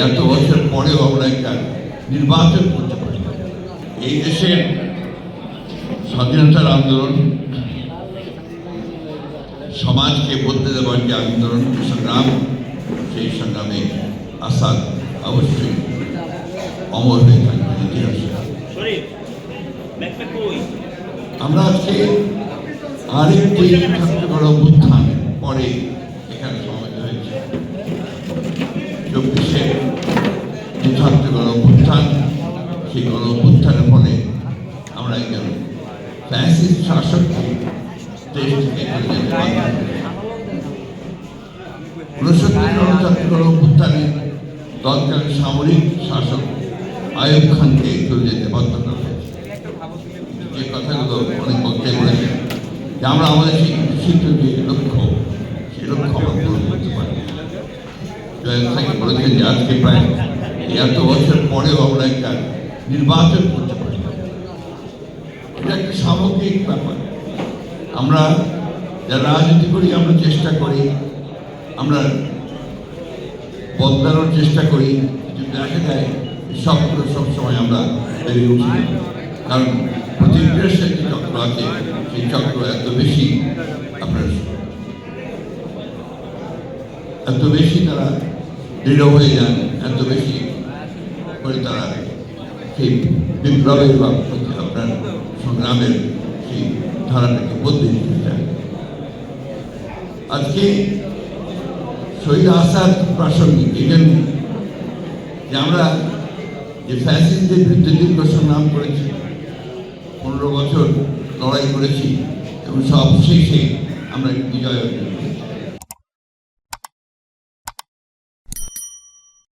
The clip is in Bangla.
এত বছর পরেও আমরা একটা নির্বাচন করতে পারি। এই দেশের স্বাধীনতার আন্দোলন, সমাজকে বদলে দেওয়ার যে আন্দোলন সংগ্রাম, সেই সংগ্রামে আসাদ অবশ্যই অমর হয়ে থাকবে ইতিহাসে। আমরা আজকে আরেকটি ছাত্রগণ অভ্যুত্থান পরে এখানে সমাবেত হয়েছে। 24-এ যে ছাত্রগণ অভ্যুত্থান, সেই গণ অভ্যুত্থানের ফলে আমরা একজন ফ্যাসিস্ট শাসককে দেশ থেকে চলে যেতে বাধ্য হয়েছি। 69 ছাত্রগণ অভ্যুত্থানে তৎকালীন সামরিক শাসক আইয়ুব খানকে চলে যেতে বাধ্য করা হয়েছে। যে কথাগুলো অনেক বক্তাই বলেছেন যে আমরা আমাদের সেই নিশ্চিত যে লক্ষ্য, সেই লক্ষ্য আমরা পূরণ করতে পারি। জয়েন্ট থেকে বলেছেন যে আজকে প্রায় এত বছর পরেও আমরা একটা নির্বাচন করতে পারি। এটা একটা সামগ্রিক ব্যাপার। আমরা যারা রাজনীতি করি, আমরা চেষ্টা করি, আমরা বদলানোর চেষ্টা করি, কিন্তু দেখা যায় সবগুলো সবসময় আমরা বেরিয়ে উঠি। কারণ প্রতিক্রিয়াশীল যে চক্র আছে, সেই চক্র এত বেশি তারা দৃঢ় হয়ে যান, এত বেশি করে তারা সেই বিপ্লবের বা আপনার সংগ্রামের সেই ধারাটাকে বদলে দিতে চায়। আজকে শহীদ আসাদ প্রাসঙ্গিক এই জন্য যে আমরা যে ফ্যাসিস্টদের বিরুদ্ধে দীর্ঘ সংগ্রাম করেছি, 15 বছর লড়াই করেছি এবং সব শেষে আমরা বিজয় অর্জন